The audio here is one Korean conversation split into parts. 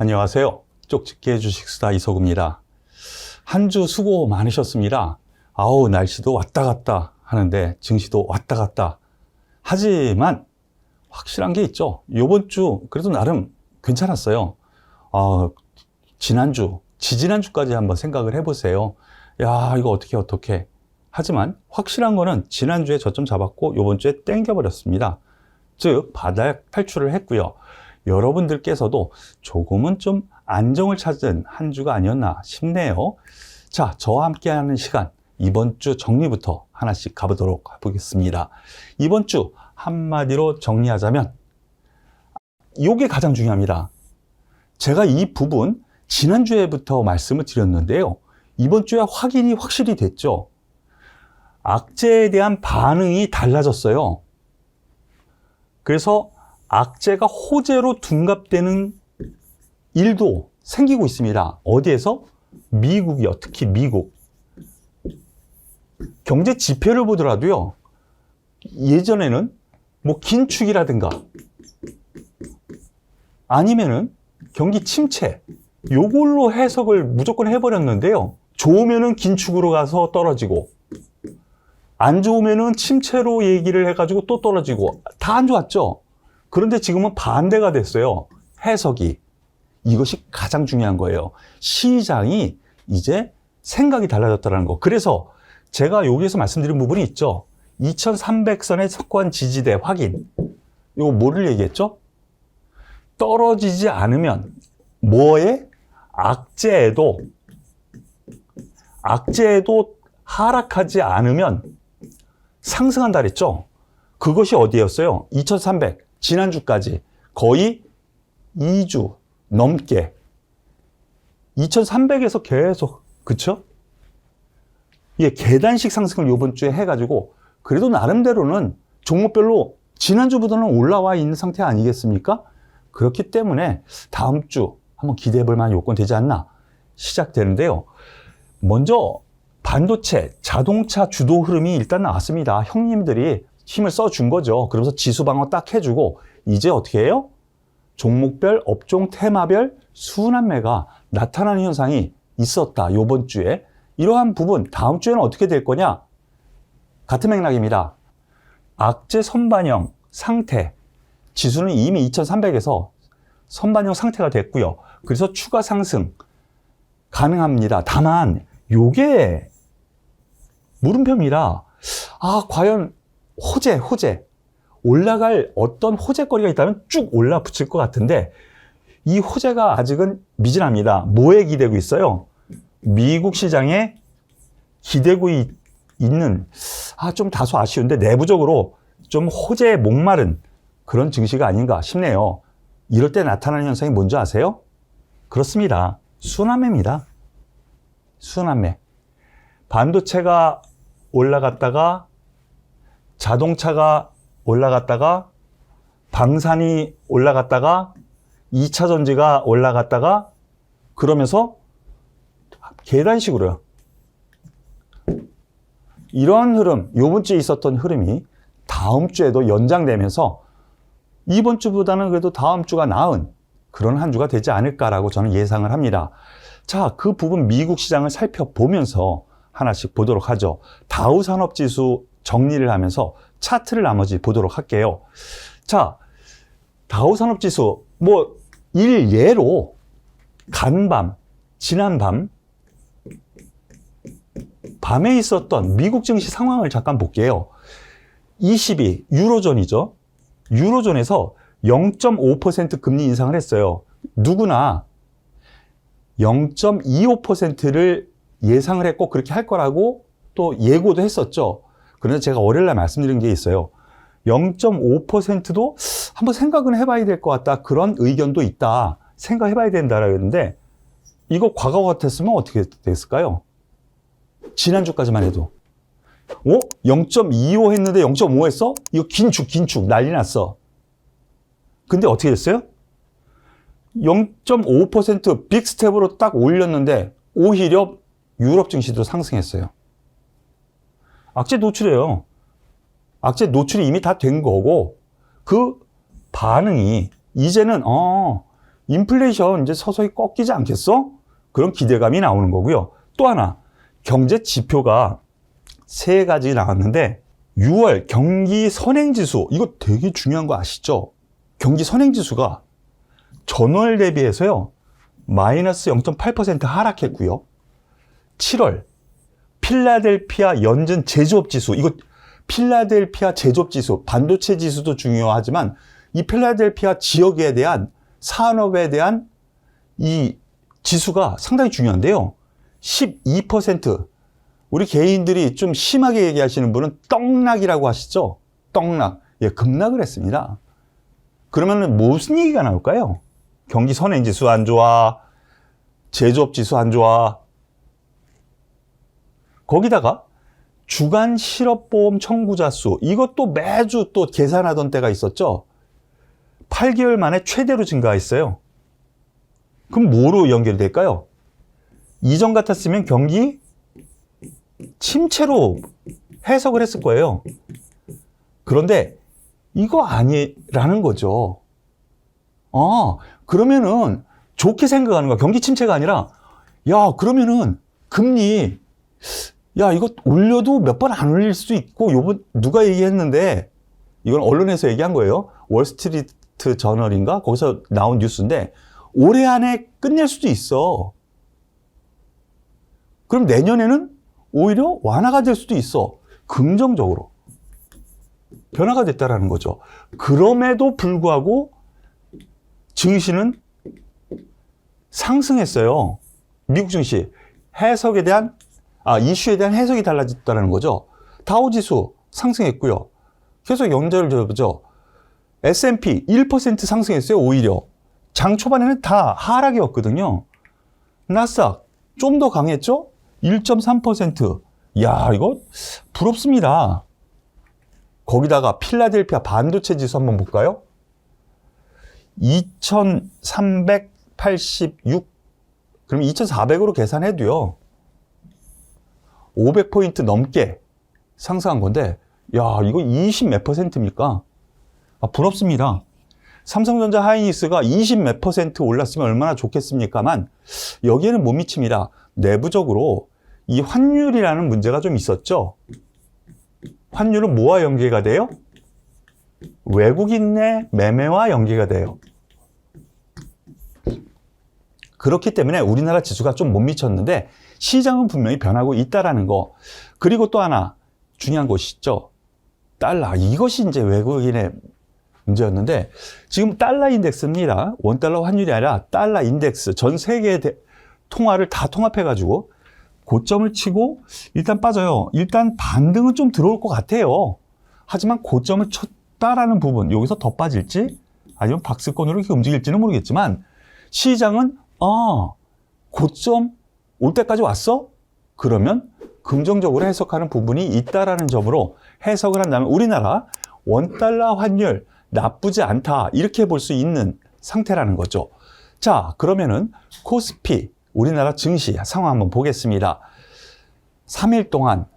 안녕하세요. 쪽집게 주식수다 이석우입니다. 한 주 수고 많으셨습니다. 아우, 날씨도 왔다 갔다 하는데 증시도 왔다 갔다. 하지만 확실한 게 있죠. 이번 주 그래도 나름 괜찮았어요. 지난주, 지지난주까지 한번 생각을 해보세요. 야, 이거 어떻게. 하지만 확실한 거는 지난주에 저점 잡았고 이번 주에 땡겨버렸습니다. 즉 바닥 탈출을 했고요. 여러분들께서도 조금은 좀 안정을 찾은 한 주가 아니었나 싶네요. 자, 저와 함께하는 시간, 이번 주 정리부터 하나씩 가보도록 해보겠습니다. 이번 주 한마디로 정리하자면 이게 가장 중요합니다. 제가 이 부분 지난주에부터 말씀을 드렸는데요. 이번 주에 확인이 확실히 됐죠. 악재에 대한 반응이 달라졌어요. 그래서 악재가 호재로 둔갑되는 일도 생기고 있습니다. 어디에서? 미국이요. 특히 미국. 경제 지표를 보더라도요. 예전에는 뭐 긴축이라든가 아니면은 경기 침체 요걸로 해석을 무조건 해버렸는데요. 좋으면은 긴축으로 가서 떨어지고 안 좋으면은 침체로 얘기를 해가지고 또 떨어지고 다 안 좋았죠. 그런데 지금은 반대가 됐어요. 해석이. 이것이 가장 중요한 거예요. 시장이 이제 생각이 달라졌다는 거. 그래서 제가 여기에서 말씀드린 부분이 있죠. 2300선의 석관 지지대 확인. 이거 뭐를 얘기했죠? 떨어지지 않으면 뭐에? 악재에도 하락하지 않으면 상승한다 그랬죠? 그것이 어디였어요? 2300. 지난주까지 거의 2주 넘게 2300에서 계속, 그쵸? 예, 계단식 상승을 이번 주에 해가지고 그래도 나름대로는 종목별로 지난주보다는 올라와 있는 상태 아니겠습니까? 그렇기 때문에 다음 주 한번 기대해 볼 만한 요건 되지 않나 시작되는데요. 먼저 반도체, 자동차 주도 흐름이 일단 나왔습니다. 형님들이 힘을 써준 거죠. 그러면서 지수 방어 딱 해주고 이제 어떻게 해요? 종목별, 업종, 테마별 순환매가 나타나는 현상이 있었다. 이번 주에. 이러한 부분 다음 주에는 어떻게 될 거냐? 같은 맥락입니다. 악재 선반영 상태. 지수는 이미 2300에서 선반영 상태가 됐고요. 그래서 추가 상승 가능합니다. 다만 요게 물음표입니다. 과연 호재 올라갈 어떤 호재거리가 있다면 쭉 올라 붙일 것 같은데 이 호재가 아직은 미진합니다. 뭐에 기대고 있어요? 미국 시장에 기대고 있는 좀 다소 아쉬운데 내부적으로 좀 호재에 목마른 그런 증시가 아닌가 싶네요. 이럴 때 나타나는 현상이 뭔지 아세요? 그렇습니다. 순환매입니다. 순환매. 반도체가 올라갔다가 자동차가 올라갔다가 방산이 올라갔다가 2차 전지가 올라갔다가 그러면서 계단식으로요. 이런 흐름, 이번 주에 있었던 흐름이 다음 주에도 연장되면서 이번 주보다는 그래도 다음 주가 나은 그런 한 주가 되지 않을까라고 저는 예상을 합니다. 자, 그 부분 미국 시장을 살펴보면서 하나씩 보도록 하죠. 다우산업지수 정리를 하면서 차트를 나머지 보도록 할게요. 자, 다우산업지수 일예로 간밤, 지난밤 밤에 있었던 미국 증시 상황을 잠깐 볼게요. 22 유로존이죠. 유로존에서 0.5% 금리 인상을 했어요. 누구나 0.25%를 예상을 했고 그렇게 할 거라고 또 예고도 했었죠. 그런데 제가 월요일날 말씀드린 게 있어요. 0.5%도 한번 생각은 해봐야 될 것 같다. 그런 의견도 있다. 생각해봐야 된다라고 했는데 이거 과거 같았으면 어떻게 됐을까요? 지난주까지만 해도 0.25 했는데 0.5 했어? 이거 긴축 난리 났어. 근데 어떻게 됐어요? 0.5% 빅스텝으로 딱 올렸는데 오히려 유럽 증시도 상승했어요. 악재 노출이에요. 악재 노출이 이미 다 된 거고 그 반응이 이제는 인플레이션 이제 서서히 꺾이지 않겠어? 그런 기대감이 나오는 거고요. 또 하나, 경제 지표가 세 가지 나왔는데 6월 경기 선행지수, 이거 되게 중요한 거 아시죠? 경기 선행지수가 전월 대비해서요 마이너스 0.8% 하락했고요. 7월 필라델피아 연준 제조업지수, 이거 필라델피아 제조업지수, 반도체 지수도 중요하지만 이 필라델피아 지역에 대한 산업에 대한 이 지수가 상당히 중요한데요. 12%, 우리 개인들이 좀 심하게 얘기하시는 분은 떡락이라고 하시죠? 떡락. 예, 급락을 했습니다. 그러면 무슨 얘기가 나올까요? 경기 선행지수 안 좋아, 제조업지수 안 좋아. 거기다가 주간 실업보험 청구자 수, 이것도 매주 또 계산하던 때가 있었죠. 8개월 만에 최대로 증가했어요. 그럼 뭐로 연결될까요? 이전 같았으면 경기 침체로 해석을 했을 거예요. 그런데 이거 아니라는 거죠. 그러면은 좋게 생각하는 거야. 경기 침체가 아니라, 야, 그러면은 금리, 야, 이거 올려도 몇 번 안 올릴 수 있고, 요번 누가 얘기했는데, 이건 언론에서 얘기한 거예요. 월스트리트 저널인가? 거기서 나온 뉴스인데, 올해 안에 끝낼 수도 있어. 그럼 내년에는 오히려 완화가 될 수도 있어. 긍정적으로. 변화가 됐다라는 거죠. 그럼에도 불구하고 증시는 상승했어요. 미국 증시. 해석에 대한, 이슈에 대한 해석이 달라졌다는 거죠. 다우지수 상승했고요. 계속 연결을 줘보죠. S&P 1% 상승했어요, 오히려. 장 초반에는 다 하락이었거든요. 나스닥 좀 더 강했죠? 1.3%. 야, 이거 부럽습니다. 거기다가 필라델피아 반도체 지수 한번 볼까요? 2386. 그럼 2400으로 계산해도요. 500포인트 넘게 상승한 건데, 야, 이거 20 몇 %입니까? 부럽습니다. 삼성전자 하이닉스가 20 몇 % 올랐으면 얼마나 좋겠습니까만, 여기에는 못 미칩니다. 내부적으로 이 환율이라는 문제가 좀 있었죠. 환율은 뭐와 연계가 돼요? 외국인 내 매매와 연계가 돼요. 그렇기 때문에 우리나라 지수가 좀 못 미쳤는데 시장은 분명히 변하고 있다라는 거. 그리고 또 하나 중요한 것이 있죠. 달러. 이것이 이제 외국인의 문제였는데 지금 달러 인덱스입니다. 원달러 환율이 아니라 달러 인덱스. 전 세계의 통화를 다 통합해가지고 고점을 치고 일단 빠져요. 일단 반등은 좀 들어올 것 같아요. 하지만 고점을 쳤다라는 부분, 여기서 더 빠질지 아니면 박스권으로 이렇게 움직일지는 모르겠지만 시장은 고점 올 때까지 왔어? 그러면 긍정적으로 해석하는 부분이 있다라는 점으로 해석을 한다면 우리나라 원달러 환율 나쁘지 않다 이렇게 볼 수 있는 상태라는 거죠. 자, 그러면은 코스피 우리나라 증시 상황 한번 보겠습니다. 3일 동안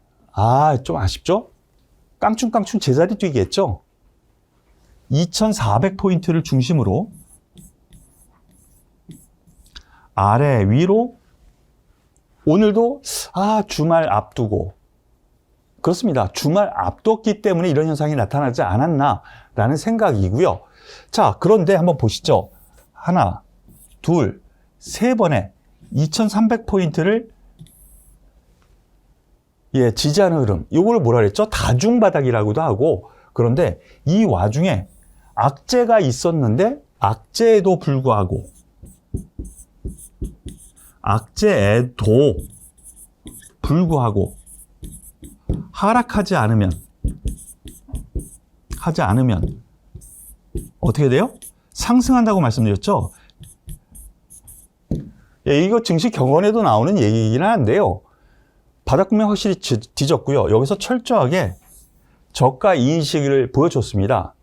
좀 아쉽죠? 깡충깡충 제자리 뛰기 했죠? 2400포인트를 중심으로 아래 위로 오늘도 주말 앞두고 그렇습니다. 주말 앞뒀기 때문에 이런 현상이 나타나지 않았나라는 생각이고요. 자, 그런데 한번 보시죠. 하나, 둘, 세 번에 2300포인트를 지지하는 흐름. 이걸 뭐라 그랬죠? 다중바닥이라고도 하고. 그런데 이 와중에 악재가 있었는데 악재에도 불구하고 하락하지 않으면 어떻게 돼요? 상승한다고 말씀드렸죠? 이거 증시 경원에도 나오는 얘기긴 한데요. 바닥구명 확실히 뒤졌고요. 여기서 철저하게 저가 인식을 보여줬습니다.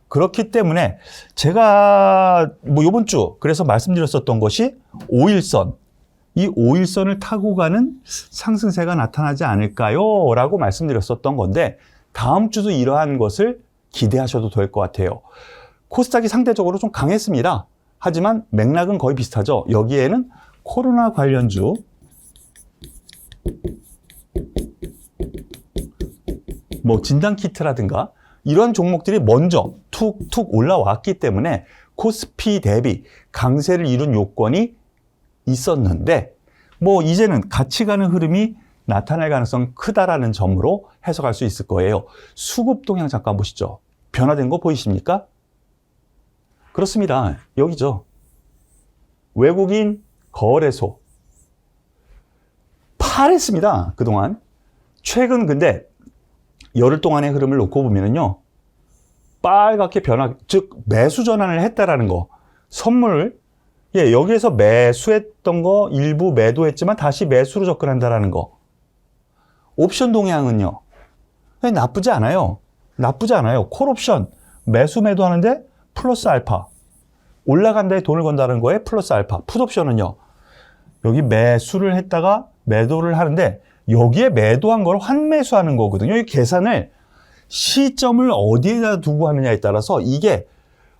그렇기 때문에 제가 이번 주 그래서 말씀드렸었던 것이 5일선, 이 5일선을 타고 가는 상승세가 나타나지 않을까요? 라고 말씀드렸었던 건데 다음 주도 이러한 것을 기대하셔도 될 것 같아요. 코스닥이 상대적으로 좀 강했습니다. 하지만 맥락은 거의 비슷하죠. 여기에는 코로나 관련주, 뭐 진단키트라든가 이런 종목들이 먼저 툭툭 올라왔기 때문에 코스피 대비 강세를 이룬 요건이 있었는데, 뭐 이제는 같이 가는 흐름이 나타날 가능성이 크다라는 점으로 해석할 수 있을 거예요. 수급 동향 잠깐 보시죠. 변화된 거 보이십니까? 그렇습니다. 여기죠. 외국인 거래소 파랬습니다. 그동안. 최근 근데 열흘 동안의 흐름을 놓고 보면은요, 빨갛게 즉 매수 전환을 했다라는 거. 선물, 여기에서 매수했던 거 일부 매도했지만 다시 매수로 접근한다라는 거. 옵션 동향은요, 나쁘지 않아요. 나쁘지 않아요. 콜옵션 매수 매도하는데 플러스 알파, 올라간다에 돈을 건다는 거에 플러스 알파. 풋옵션은요, 여기 매수를 했다가 매도를 하는데 여기에 매도한 걸 환매수하는 거거든요. 이 계산을 시점을 어디에다 두고 하느냐에 따라서 이게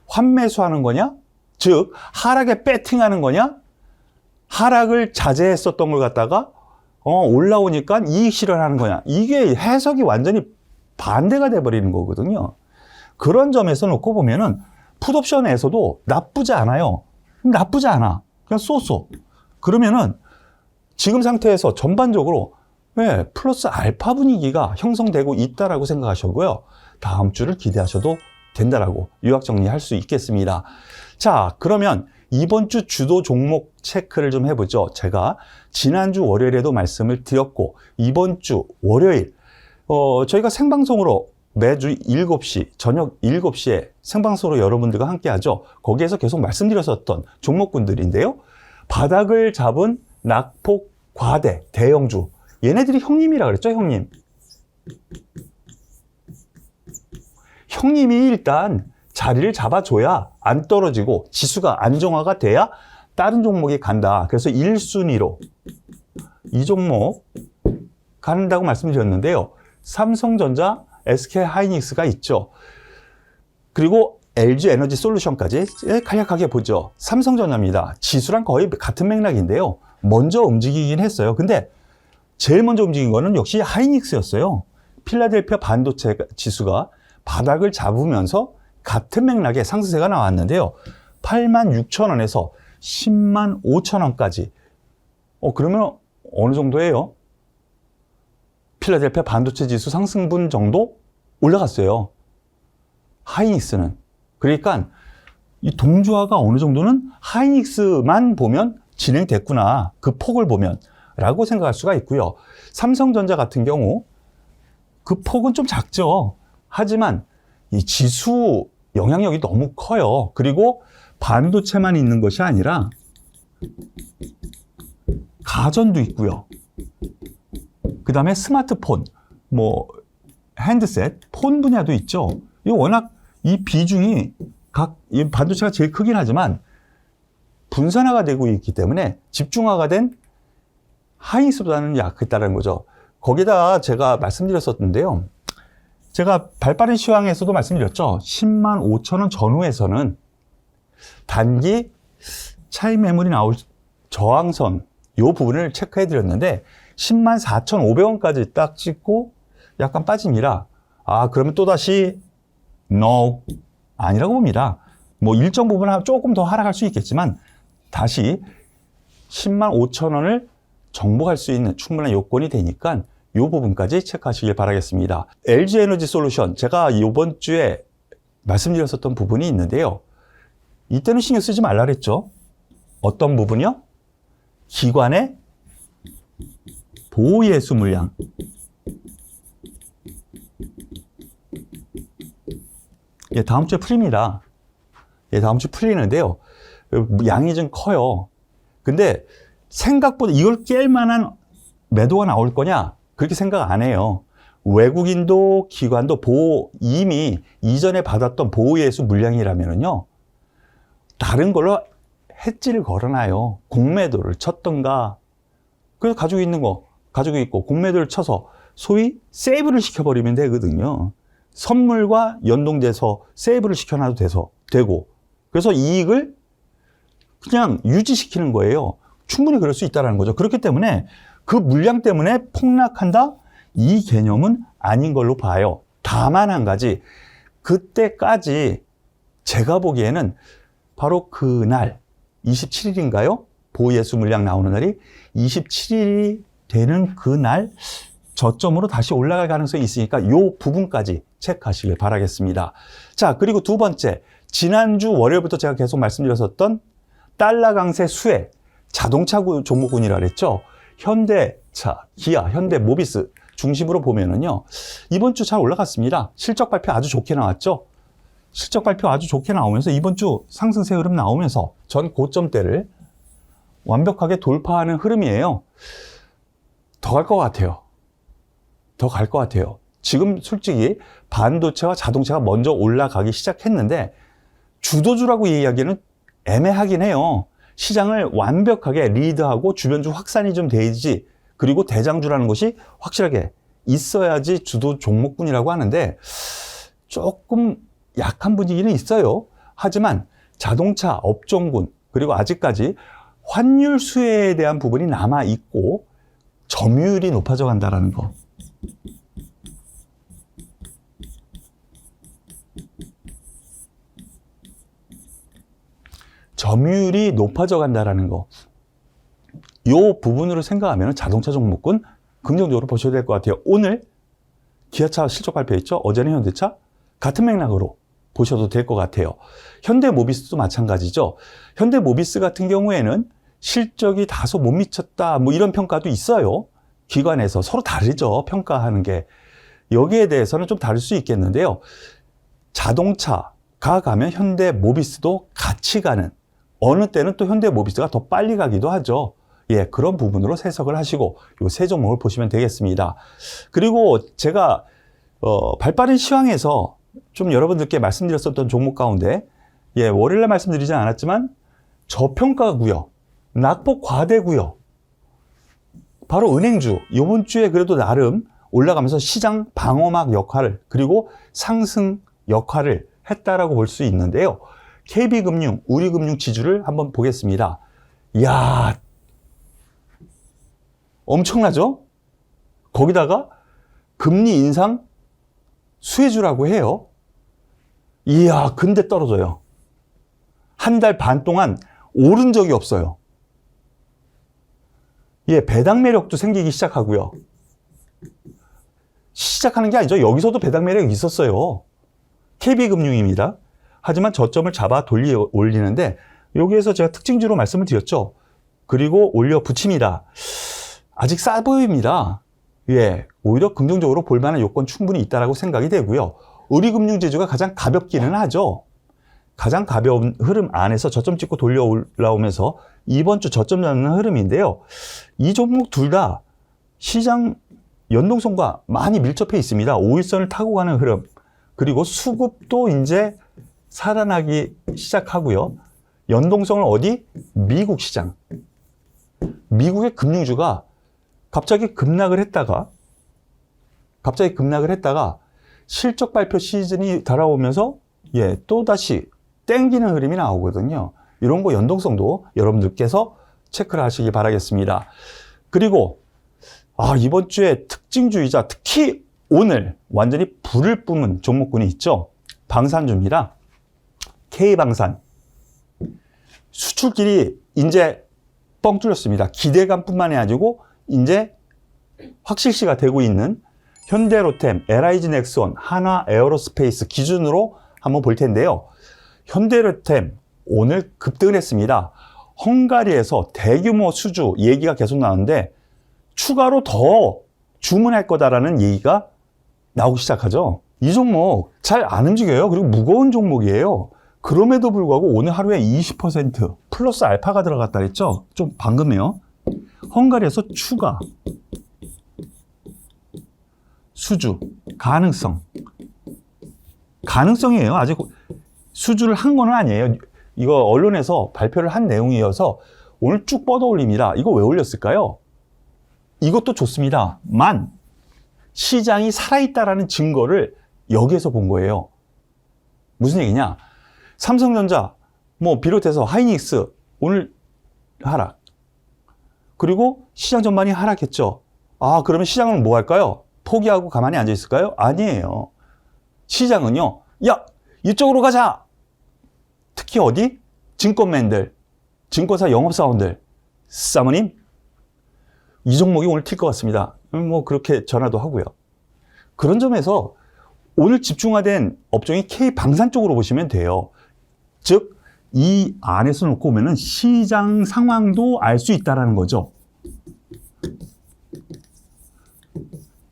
환매수하는 거냐, 즉 하락에 배팅하는 거냐, 하락을 자제했었던 걸 갖다가 올라오니까 이익 실현하는 거냐, 이게 해석이 완전히 반대가 돼버리는 거거든요. 그런 점에서 놓고 보면은 풋옵션에서도 나쁘지 않아요. 나쁘지 않아. 그냥 쏘쏘. 그러면은 지금 상태에서 전반적으로 플러스 알파 분위기가 형성되고 있다라고 생각하시고요. 다음 주를 기대하셔도 된다라고 요약 정리할 수 있겠습니다. 자, 그러면 이번 주 주도 종목 체크를 좀 해보죠. 제가 지난주 월요일에도 말씀을 드렸고, 이번 주 월요일 저희가 생방송으로 매주 7시, 저녁 7시에 생방송으로 여러분들과 함께 하죠. 거기에서 계속 말씀드렸었던 종목군들인데요. 바닥을 잡은 낙폭 과대 대형주, 얘네들이 형님이라 그랬죠. 형님이 일단 자리를 잡아줘야 안 떨어지고 지수가 안정화가 돼야 다른 종목이 간다. 그래서 1순위로 이 종목 간다고 말씀드렸는데요. 삼성전자, SK하이닉스가 있죠. 그리고 LG에너지솔루션까지 간략하게 보죠. 삼성전자입니다. 지수랑 거의 같은 맥락인데요. 먼저 움직이긴 했어요. 근데 제일 먼저 움직인 거는 역시 하이닉스였어요. 필라델피아 반도체 지수가 바닥을 잡으면서 같은 맥락의 상승세가 나왔는데요. 86,000원에서 105,000원까지. 그러면 어느 정도예요? 필라델피아 반도체 지수 상승분 정도 올라갔어요. 하이닉스는. 그러니까 이 동조화가 어느 정도는 하이닉스만 보면 진행됐구나. 그 폭을 보면 라고 생각할 수가 있고요. 삼성전자 같은 경우 그 폭은 좀 작죠. 하지만 이 지수 영향력이 너무 커요. 그리고 반도체만 있는 것이 아니라 가전도 있고요. 그 다음에 스마트폰, 뭐 핸드셋, 폰 분야도 있죠. 이거 워낙 이 비중이 이 반도체가 제일 크긴 하지만 분산화가 되고 있기 때문에 집중화가 된 하이닉스보다는 약했다는 거죠. 거기다 제가 말씀드렸었는데요. 제가 발빠른 시황에서도 말씀드렸죠. 105,000원 전후에서는 단기 차익 매물이 나올 저항선 이 부분을 체크해 드렸는데 104,500원까지 딱 찍고 약간 빠집니다. 그러면 또다시 no, 아니라고 봅니다. 뭐 일정 부분 조금 더 하락할 수 있겠지만 다시 105,000원을 정복할 수 있는 충분한 요건이 되니까 이 부분까지 체크하시길 바라겠습니다. LG에너지솔루션, 제가 이번 주에 말씀드렸었던 부분이 있는데요. 이때는 신경 쓰지 말라 그랬죠. 어떤 부분이요? 기관의 보호예수 물량. 다음 주에 풀립니다. 다음 주 풀리는데요. 양이 좀 커요. 근데 생각보다 이걸 깰 만한 매도가 나올 거냐? 그렇게 생각 안 해요. 외국인도 기관도 이미 이전에 받았던 보호예수 물량이라면요. 다른 걸로 해지를 걸어놔요. 공매도를 쳤던가. 그래서 가지고 있고 공매도를 쳐서 소위 세이브를 시켜버리면 되거든요. 선물과 연동돼서 세이브를 시켜놔도 되고. 그래서 이익을 그냥 유지시키는 거예요. 충분히 그럴 수 있다는 거죠. 그렇기 때문에 그 물량 때문에 폭락한다? 이 개념은 아닌 걸로 봐요. 다만 한 가지, 그때까지 제가 보기에는 바로 그날 27일인가요? 보예수 물량 나오는 날이 27일이 되는 그날 저점으로 다시 올라갈 가능성이 있으니까 이 부분까지 체크하시길 바라겠습니다. 자, 그리고 두 번째, 지난주 월요일부터 제가 계속 말씀드렸었던 달러 강세 수혜, 자동차 종목군이라 그랬죠. 현대차, 기아, 현대모비스 중심으로 보면은요, 이번 주 잘 올라갔습니다. 실적 발표 아주 좋게 나왔죠. 실적 발표 아주 좋게 나오면서 이번 주 상승세 흐름 나오면서 전 고점대를 완벽하게 돌파하는 흐름이에요. 더 갈 것 같아요. 더 갈 것 같아요. 지금 솔직히 반도체와 자동차가 먼저 올라가기 시작했는데 주도주라고 얘기하기는 애매하긴 해요. 시장을 완벽하게 리드하고 주변주 확산이 좀 되지, 그리고 대장주라는 것이 확실하게 있어야지 주도 종목군이라고 하는데 조금 약한 분위기는 있어요. 하지만 자동차 업종군, 그리고 아직까지 환율 수혜에 대한 부분이 남아 있고 점유율이 높아져 간다는 거. 점유율이 높아져 간다는 거. 이 부분으로 생각하면 자동차 종목군 긍정적으로 보셔야 될 것 같아요. 오늘 기아차 실적 발표했죠. 어제는 현대차. 같은 맥락으로 보셔도 될 것 같아요. 현대모비스도 마찬가지죠. 현대모비스 같은 경우에는 실적이 다소 못 미쳤다, 뭐 이런 평가도 있어요. 기관에서 서로 다르죠. 평가하는 게. 여기에 대해서는 좀 다를 수 있겠는데요. 자동차가 가면 현대모비스도 같이 가는, 어느 때는 또 현대모비스가 더 빨리 가기도 하죠. 예, 그런 부분으로 해석을 하시고 요 세 종목을 보시면 되겠습니다. 그리고 제가 발빠른 시황에서 좀 여러분들께 말씀드렸었던 종목 가운데, 예, 월요일에 말씀드리지 않았지만 저평가고요, 낙폭 과대고요, 바로 은행주, 이번 주에 그래도 나름 올라가면서 시장 방어막 역할을, 그리고 상승 역할을 했다라고 볼 수 있는데요. KB금융, 우리금융 지주를 한번 보겠습니다. 이야, 엄청나죠? 거기다가 금리 인상 수혜주라고 해요. 이야, 근데 떨어져요. 한 달 반 동안 오른 적이 없어요. 예, 배당 매력도 생기기 시작하고요. 시작하는 게 아니죠. 여기서도 배당 매력이 있었어요. KB금융입니다. 하지만 저점을 잡아 올리는데 여기에서 제가 특징주로 말씀을 드렸죠. 그리고 올려 붙입니다. 아직 싸 보입니다. 예, 오히려 긍정적으로 볼만한 요건 충분히 있다라고 생각이 되고요. 우리금융지주가 가장 가볍기는 하죠. 가장 가벼운 흐름 안에서 저점 찍고 돌려 올라오면서 이번 주 저점 잡는 흐름인데요. 이 종목 둘 다 시장 연동성과 많이 밀접해 있습니다. 5일선을 타고 가는 흐름. 그리고 수급도 이제 살아나기 시작하고요. 연동성을 어디? 미국 시장. 미국의 금융주가 갑자기 급락을 했다가 실적 발표 시즌이 달아오면서 예, 또다시 땡기는 흐름이 나오거든요. 이런 거 연동성도 여러분들께서 체크를 하시기 바라겠습니다. 그리고 이번 주에 특징주이자 특히 오늘 완전히 불을 뿜은 종목군이 있죠. 방산주입니다. K방산. 수출길이 이제 뻥 뚫렸습니다. 기대감뿐만이 아니고 이제 확실시가 되고 있는 현대로템, LIG 넥스원, 한화 에어로스페이스 기준으로 한번 볼 텐데요. 현대로템 오늘 급등을 했습니다. 헝가리에서 대규모 수주 얘기가 계속 나오는데 추가로 더 주문할 거다라는 얘기가 나오기 시작하죠. 이 종목 잘 안 움직여요. 그리고 무거운 종목이에요. 그럼에도 불구하고 오늘 하루에 20% 플러스 알파가 들어갔다 그랬죠. 좀 방금이요. 헝가리에서 추가 수주 가능성이에요. 아직 수주를 한 건 아니에요. 이거 언론에서 발표를 한 내용이어서 오늘 쭉 뻗어 올립니다. 이거 왜 올렸을까요? 이것도 좋습니다. 시장이 살아있다라는 증거를 여기에서 본 거예요. 무슨 얘기냐? 삼성전자 비롯해서 하이닉스 오늘 하락. 그리고 시장 전반이 하락했죠. 아, 그러면 시장은 뭐 할까요? 포기하고 가만히 앉아 있을까요? 아니에요. 시장은요, 야, 이쪽으로 가자! 특히 어디? 증권맨들, 증권사 영업사원들, 사모님, 이 종목이 오늘 튈 것 같습니다. 뭐 그렇게 전화도 하고요. 그런 점에서 오늘 집중화된 업종이 K방산 쪽으로 보시면 돼요. 즉, 이 안에서 놓고 보면은 시장 상황도 알 수 있다는 거죠.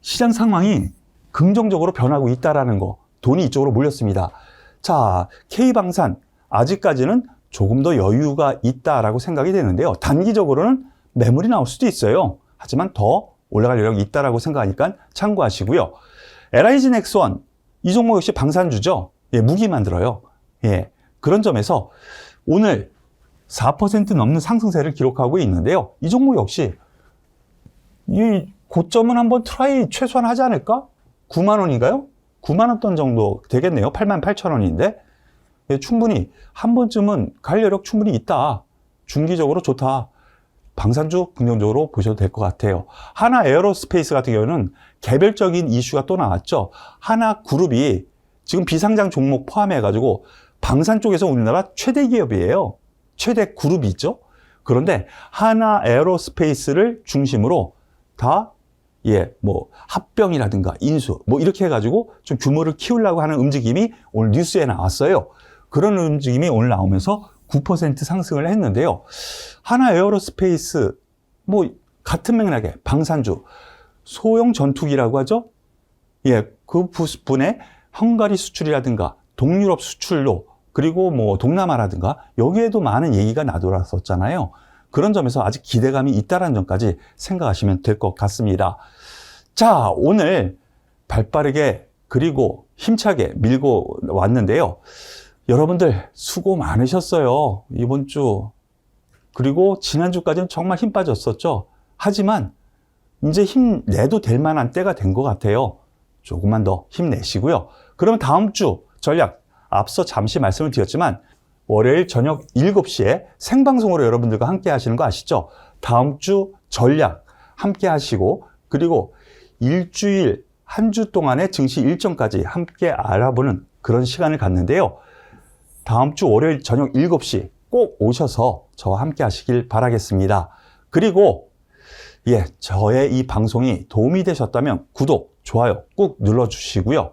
시장 상황이 긍정적으로 변하고 있다는 거. 돈이 이쪽으로 몰렸습니다. 자, K방산 아직까지는 조금 더 여유가 있다라고 생각이 되는데요. 단기적으로는 매물이 나올 수도 있어요. 하지만 더 올라갈 여력이 있다라고 생각하니까 참고하시고요. LIG 넥스원, 이 종목 역시 방산주죠. 예, 무기 만들어요. 예, 그런 점에서 오늘 4% 넘는 상승세를 기록하고 있는데요. 이 종목 역시 이 고점은 한번 트라이 최소한 하지 않을까? 9만 원인가요? 9만 원 정도 되겠네요. 8만 8천 원인데 예, 충분히 한 번쯤은 갈 여력 충분히 있다. 중기적으로 좋다. 방산주 긍정적으로 보셔도 될 것 같아요. 하나 에어로스페이스 같은 경우는 개별적인 이슈가 또 나왔죠. 하나 그룹이 지금 비상장 종목 포함해가지고 방산 쪽에서 우리나라 최대 기업이에요. 최대 그룹이 있죠. 그런데 하나 에어로스페이스를 중심으로 다 예, 뭐 합병이라든가 인수 뭐 이렇게 해가지고 좀 규모를 키우려고 하는 움직임이 오늘 뉴스에 나왔어요. 그런 움직임이 오늘 나오면서 9% 상승을 했는데요. 하나 에어로스페이스 뭐 같은 맥락의 방산주 소형 전투기라고 하죠. 예, 그 부분에 헝가리 수출이라든가 동유럽 수출로 그리고 뭐 동남아라든가 여기에도 많은 얘기가 나돌았었잖아요. 그런 점에서 아직 기대감이 있다는 점까지 생각하시면 될 것 같습니다. 자, 오늘 발빠르게 그리고 힘차게 밀고 왔는데요. 여러분들 수고 많으셨어요. 이번 주. 그리고 지난주까지는 정말 힘 빠졌었죠. 하지만 이제 힘내도 될 만한 때가 된 것 같아요. 조금만 더 힘내시고요. 그러면 다음 주 전략 앞서 잠시 말씀을 드렸지만 월요일 저녁 7시에 생방송으로 여러분들과 함께 하시는 거 아시죠? 다음 주 전략 함께 하시고 그리고 일주일 한 주 동안의 증시 일정까지 함께 알아보는 그런 시간을 갖는데요. 다음 주 월요일 저녁 7시 꼭 오셔서 저와 함께 하시길 바라겠습니다. 그리고 예, 저의 이 방송이 도움이 되셨다면 구독, 좋아요 꾹 눌러주시고요.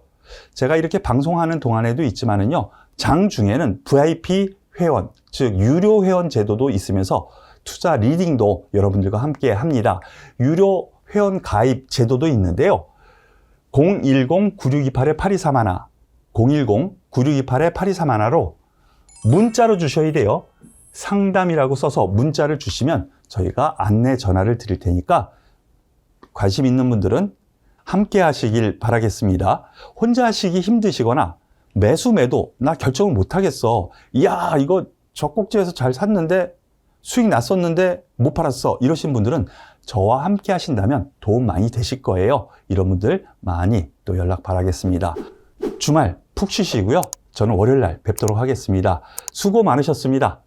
제가 이렇게 방송하는 동안에도 있지만은요, 장중에는 VIP 회원, 즉 유료 회원 제도도 있으면서 투자 리딩도 여러분들과 함께 합니다. 유료 회원 가입 제도도 있는데요. 010-9628-8231, 010-9628-8231로 문자로 주셔야 돼요. 상담이라고 써서 문자를 주시면 저희가 안내 전화를 드릴 테니까 관심 있는 분들은 함께 하시길 바라겠습니다. 혼자 하시기 힘드시거나 매수 매도 나 결정을 못 하겠어. 이야, 이거 적곡지에서 잘 샀는데 수익 났었는데 못 팔았어. 이러신 분들은 저와 함께 하신다면 도움 많이 되실 거예요. 이런 분들 많이 또 연락 바라겠습니다. 주말 푹 쉬시고요. 저는 월요일 날 뵙도록 하겠습니다. 수고 많으셨습니다.